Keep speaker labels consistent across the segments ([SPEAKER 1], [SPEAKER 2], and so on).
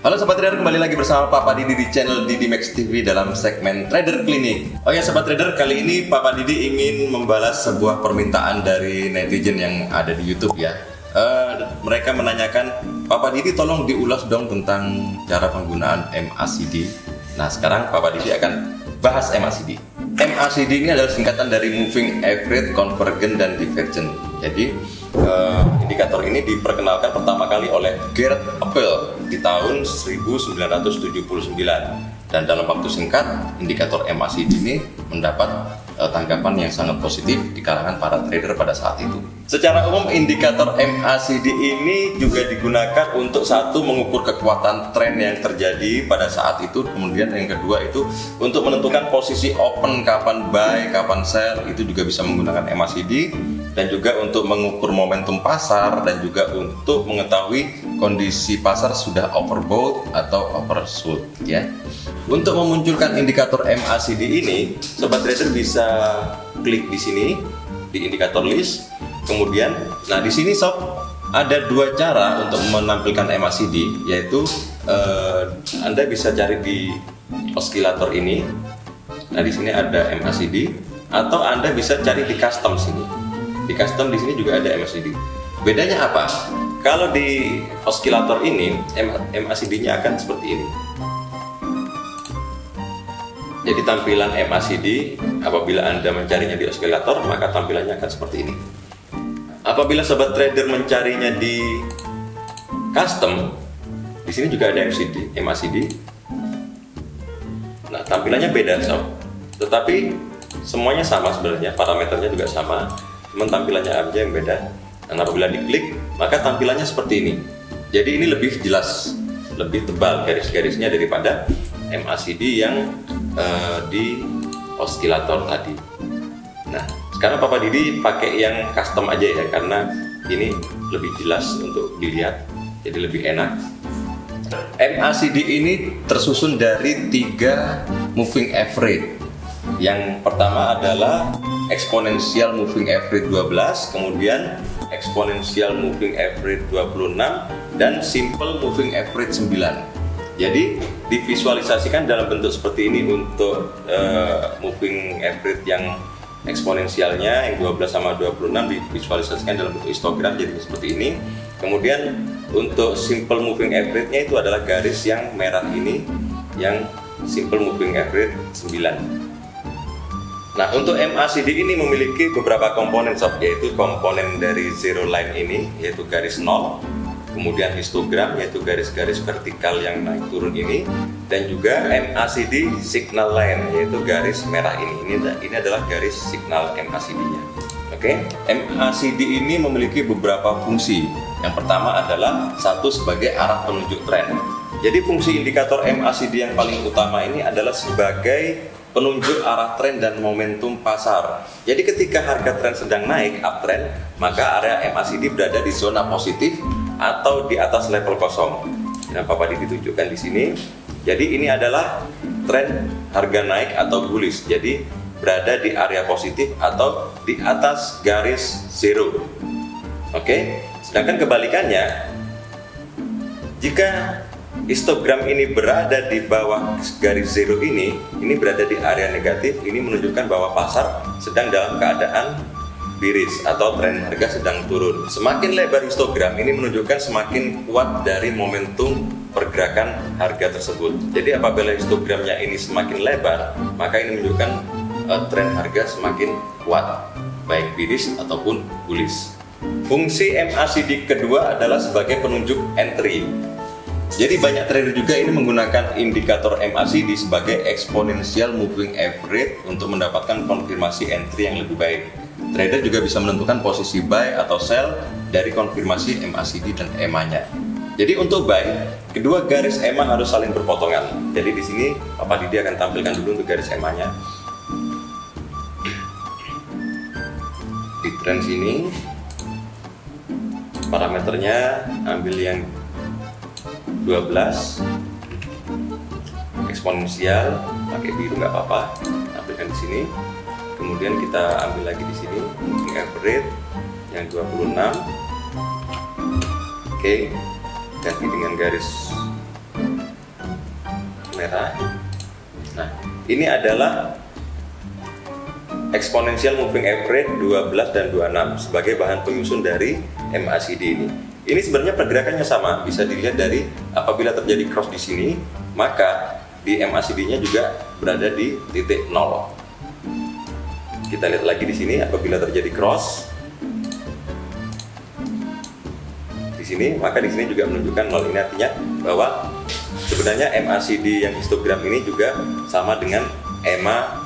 [SPEAKER 1] Halo Sobat Trader, kembali lagi bersama Papa Didi di channel Didi Max TV dalam segmen Trader Clinic. Oke Sobat Trader, kali ini Papa Didi ingin membalas sebuah permintaan dari netizen yang ada di YouTube ya. Mereka menanyakan, Papa Didi tolong diulas dong tentang cara penggunaan MACD. Nah sekarang Papa Didi akan bahas MACD. MACD ini adalah singkatan dari Moving Average, Convergent, dan Divergent. Jadi indikator ini diperkenalkan pertama kali oleh Garrett Appel di tahun 1979, dan dalam waktu singkat indikator MACD ini mendapat tanggapan yang sangat positif di kalangan para trader pada saat itu. Secara umum indikator MACD ini juga digunakan untuk satu, mengukur kekuatan tren yang terjadi pada saat itu, kemudian yang kedua itu untuk menentukan posisi open, kapan buy, kapan sell, itu juga bisa menggunakan MACD, dan juga untuk mengukur momentum pasar dan juga untuk mengetahui kondisi pasar sudah overbought atau oversold ya. Untuk memunculkan indikator MACD ini, Sobat Trader bisa klik di sini di indikator list. Kemudian, nah di sini sob ada dua cara untuk menampilkan MACD, yaitu Anda bisa cari di oskilator ini. Nah di sini ada MACD, atau Anda bisa cari di custom sini. Di custom di sini juga ada MACD. Bedanya apa? Kalau di oskilator ini MACD-nya akan seperti ini. Jadi tampilan MACD apabila Anda mencarinya di oskilator, maka tampilannya akan seperti ini. Apabila Sobat Trader mencarinya di custom, di sini juga ada MACD. Nah, tampilannya beda, sob. Tetapi semuanya sama sebenarnya, parameternya juga sama, cuma tampilannya aja yang beda. Dan apabila diklik, maka tampilannya seperti ini. Jadi ini lebih jelas, lebih tebal garis-garisnya daripada MACD yang di oskilator tadi. Nah, sekarang Papa Didi pakai yang custom aja ya, karena ini lebih jelas untuk dilihat, jadi lebih enak. MACD ini tersusun dari 3 moving average. Yang pertama adalah exponential moving average 12, kemudian exponential moving average 26, dan simple moving average 9. Jadi divisualisasikan dalam bentuk seperti ini untuk moving average yang eksponensialnya yang 12 sama 26 divisualisasikan dalam bentuk histogram jadi seperti ini. Kemudian untuk simple moving average-nya itu adalah garis yang merah ini, yang simple moving average 9. Nah, untuk MACD ini memiliki beberapa komponen sob, yaitu komponen dari zero line ini, yaitu garis 0, kemudian histogram, yaitu garis-garis vertikal yang naik turun ini, dan juga MACD signal line, yaitu garis merah ini. Ini adalah garis signal MACD-nya. Oke, MACD ini memiliki beberapa fungsi. Yang pertama adalah satu sebagai arah penunjuk tren. Jadi fungsi indikator MACD yang paling utama ini adalah sebagai penunjuk arah tren dan momentum pasar. Jadi ketika harga tren sedang naik, uptrend, maka area MACD berada di zona positif atau di atas level kosong. Nah, Papa Didi tunjukkan di sini. Jadi ini adalah tren harga naik atau bullish. Jadi berada di area positif atau di atas garis zero. Oke. Sedangkan kebalikannya, jika histogram ini berada di bawah garis zero ini berada di area negatif. Ini menunjukkan bahwa pasar sedang dalam keadaan bearish atau tren harga sedang turun. Semakin lebar histogram ini menunjukkan semakin kuat dari momentum pergerakan harga tersebut. Jadi apabila histogramnya ini semakin lebar, maka ini menunjukkan tren harga semakin kuat, baik bearish ataupun bullish. Fungsi MACD kedua adalah sebagai penunjuk entry. Jadi banyak trader juga ini menggunakan indikator MACD sebagai exponential moving average untuk mendapatkan konfirmasi entry yang lebih baik. Trader juga bisa menentukan posisi buy atau sell dari konfirmasi MACD dan EMA-nya. Jadi untuk buy, kedua garis EMA harus saling berpotongan. Jadi di sini Papa Didi akan tampilkan dulu untuk garis EMA-nya. Di tren sini, parameternya ambil yang 12, eksponensial, pakai biru nggak apa-apa, tampilkan di sini. Kemudian kita ambil lagi di sini moving average yang 26. Oke, ganti dengan garis merah. Nah, ini adalah exponential moving average 12 dan 26 sebagai bahan penyusun dari MACD ini. Ini sebenarnya pergerakannya sama, bisa dilihat dari apabila terjadi cross di sini, maka di MACD-nya juga berada di titik 0. Kita lihat lagi di sini, apabila terjadi cross di sini, maka di sini juga menunjukkan 0. Ini artinya bahwa sebenarnya MACD yang histogram ini juga sama dengan EMA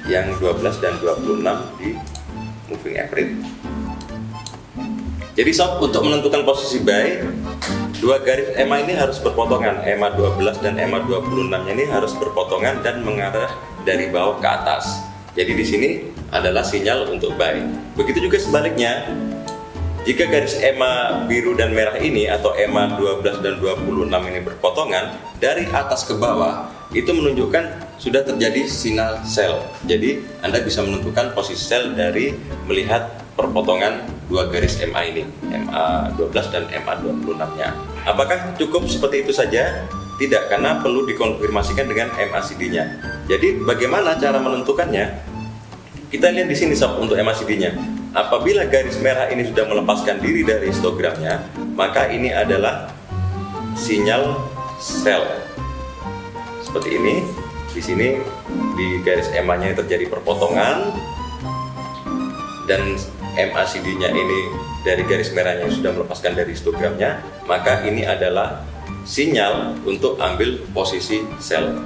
[SPEAKER 1] yang 12 dan 26 di moving average. Jadi sob, untuk menentukan posisi buy, dua garis EMA ini harus berpotongan. EMA 12 dan EMA 26-nya ini harus berpotongan dan mengarah dari bawah ke atas. Jadi di sini adalah sinyal untuk buy. Begitu juga sebaliknya, jika garis EMA biru dan merah ini atau EMA 12 dan 26 ini berpotongan dari atas ke bawah, itu menunjukkan sudah terjadi sinyal sell. Jadi Anda bisa menentukan posisi sell dari melihat perpotongan dua garis MA ini, MA 12 dan MA 26-nya. Apakah cukup seperti itu saja? Tidak, karena perlu dikonfirmasikan dengan MACD-nya. Jadi bagaimana cara menentukannya? Kita lihat di sini sob untuk MACD-nya. Apabila garis merah ini sudah melepaskan diri dari histogramnya, maka ini adalah sinyal sell. Seperti ini. Di sini di garis EMA-nya terjadi perpotongan dan MACD-nya ini dari garis merahnya sudah melepaskan dari histogramnya, maka ini adalah sinyal untuk ambil posisi sell.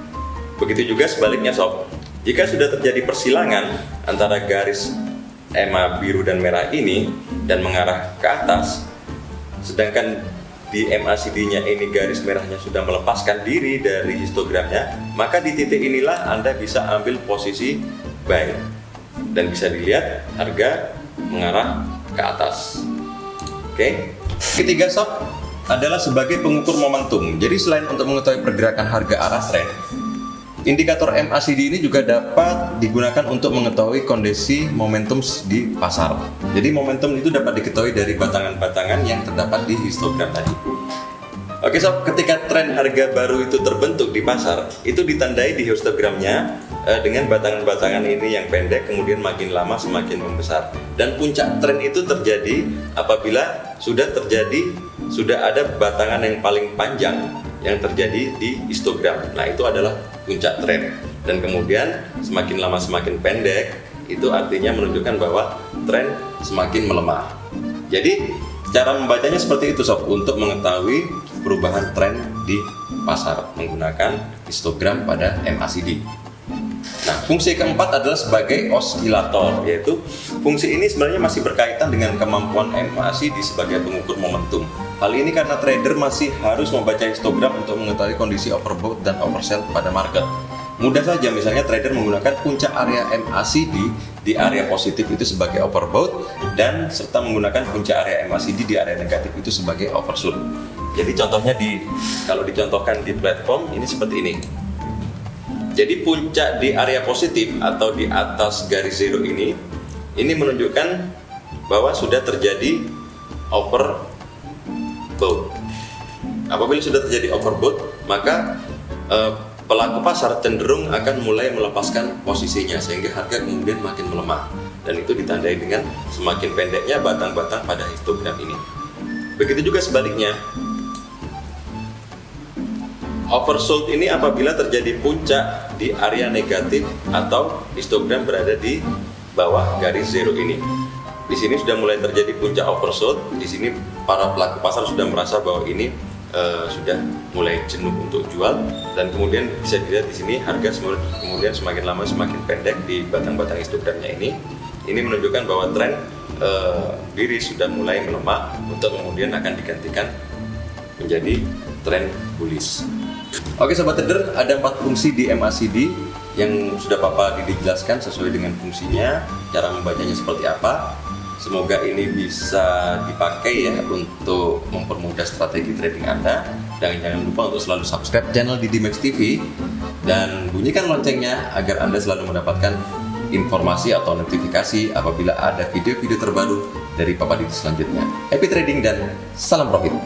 [SPEAKER 1] Begitu juga sebaliknya sob. Jika sudah terjadi persilangan antara garis EMA biru dan merah ini dan mengarah ke atas, sedangkan di MACD-nya ini garis merahnya sudah melepaskan diri dari histogramnya, maka di titik inilah Anda bisa ambil posisi buy dan bisa dilihat harga mengarah ke atas. Oke. Ketiga sob adalah sebagai pengukur momentum. Jadi selain untuk mengetahui pergerakan harga arah tren, indikator MACD ini juga dapat digunakan untuk mengetahui kondisi momentum di pasar. Jadi momentum itu dapat diketahui dari batangan-batangan yang terdapat di histogram tadi. Oke sob, ketika tren harga baru itu terbentuk di pasar, itu ditandai di histogramnya dengan batangan-batangan ini yang pendek, kemudian makin lama semakin membesar. Dan puncak tren itu terjadi apabila sudah ada batangan yang paling panjang yang terjadi di histogram. Nah, itu adalah puncak tren. Dan kemudian semakin lama semakin pendek, itu artinya menunjukkan bahwa tren semakin melemah. Jadi cara membacanya seperti itu sob, untuk mengetahui perubahan tren di pasar menggunakan histogram pada MACD. Nah, fungsi keempat adalah sebagai osilator, yaitu fungsi ini sebenarnya masih berkaitan dengan kemampuan MACD sebagai pengukur momentum. Hal ini karena trader masih harus membaca histogram untuk mengetahui kondisi overbought dan oversell pada market. Mudah saja, misalnya trader menggunakan puncak area MACD di area positif itu sebagai overbought dan serta menggunakan puncak area MACD di area negatif itu sebagai oversold. Jadi contohnya kalau dicontohkan di platform ini seperti ini. Jadi puncak di area positif atau di atas garis zero ini menunjukkan bahwa sudah terjadi overbought. Apabila sudah terjadi overbought, maka pelaku pasar cenderung akan mulai melepaskan posisinya sehingga harga kemudian makin melemah, dan itu ditandai dengan semakin pendeknya batang-batang pada histogram ini. Begitu juga sebaliknya. Oversold ini apabila terjadi puncak di area negatif atau histogram berada di bawah garis zero ini. Di sini sudah mulai terjadi puncak oversold. Di sini para pelaku pasar sudah merasa bahwa ini sudah mulai jenuh untuk jual, dan kemudian bisa dilihat di sini harga kemudian semakin lama semakin pendek di batang-batang histogramnya ini. Ini menunjukkan bahwa tren diri sudah mulai melemah untuk kemudian akan digantikan menjadi tren bullish. Oke sobat trader, ada 4 fungsi di MACD yang sudah Papa Didi jelaskan sesuai dengan fungsinya, cara membacanya seperti apa. Semoga ini bisa dipakai ya untuk mempermudah strategi trading Anda. Dan jangan lupa untuk selalu subscribe channel Didi Max TV dan bunyikan loncengnya agar Anda selalu mendapatkan informasi atau notifikasi apabila ada video-video terbaru dari Papa Didi selanjutnya. Happy trading dan salam profit.